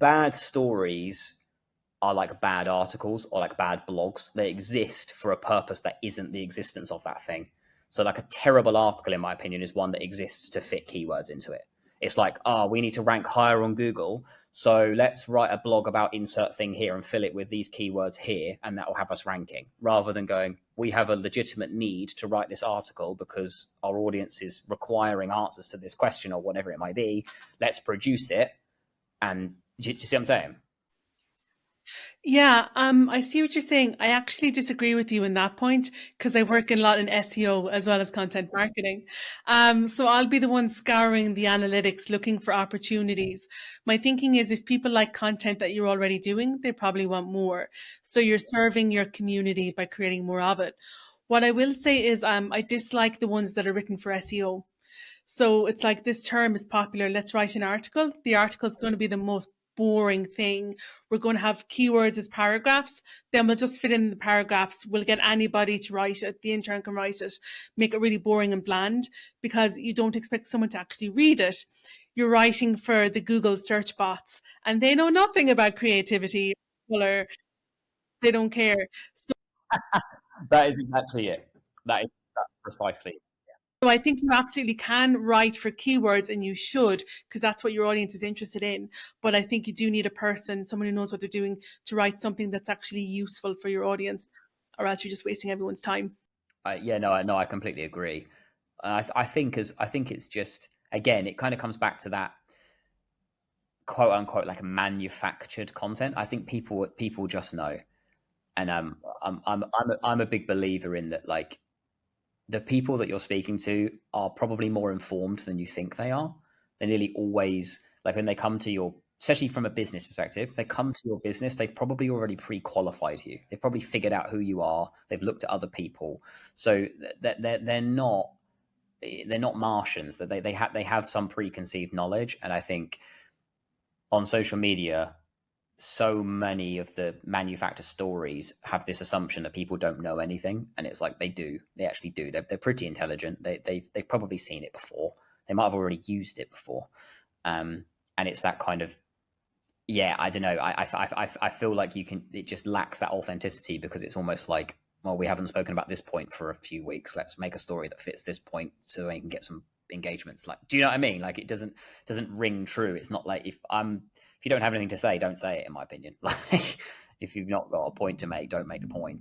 bad stories are like bad articles or like bad blogs. They exist for a purpose that isn't the existence of that thing. So like a terrible article, in my opinion, is one that exists to fit keywords into it. It's like, we need to rank higher on Google, so let's write a blog about insert thing here and fill it with these keywords here, and that will have us ranking, rather than going, we have a legitimate need to write this article because our audience is requiring answers to this question or whatever it might be. Let's produce it. And do you see what I'm saying? Yeah, I see what you're saying. I actually disagree with you in that point because I work a lot in SEO as well as content marketing. So I'll be the one scouring the analytics, looking for opportunities. My thinking is if people like content that you're already doing, they probably want more. So you're serving your community by creating more of it. What I will say is, I dislike the ones that are written for SEO. So it's like this term is popular. Let's write an article. The article is going to be the most boring thing. We're going to have keywords as paragraphs. Then we'll just fit in the paragraphs. We'll get anybody to write it. The intern can write it, make it really boring and bland because you don't expect someone to actually read it. You're writing for the Google search bots and they know nothing about creativity, color. They don't care. So That is exactly it. That's precisely it. So I think you absolutely can write for keywords and you should, because that's what your audience is interested in. But I think you do need a person, someone who knows what they're doing, to write something that's actually useful for your audience, or else you're just wasting everyone's time. No, I completely agree. I think it's just, again, it kind of comes back to that quote unquote like manufactured content. I think people just know, and I'm a big believer in that. Like, the people that you're speaking to are probably more informed than you think they are. They nearly always, like when they come to your, especially from a business perspective, they come to your business, they've probably already pre-qualified you. They've probably figured out who you are. They've looked at other people. So they're not Martians. That they have some preconceived knowledge. And I think on social media, so many of the manufactured stories have this assumption that people don't know anything, and it's like they actually do. They're pretty intelligent. They've probably seen it before. They might have already used it before. And it's that kind of, yeah, I don't know. I feel like it just lacks that authenticity, because it's almost like, well, we haven't spoken about this point for a few weeks. Let's make a story that fits this point so we can get some engagements. Like, do you know what I mean? Like, it doesn't ring true. It's not like, if you don't have anything to say, don't say it, in my opinion. Like, if you've not got a point to make, don't make the point.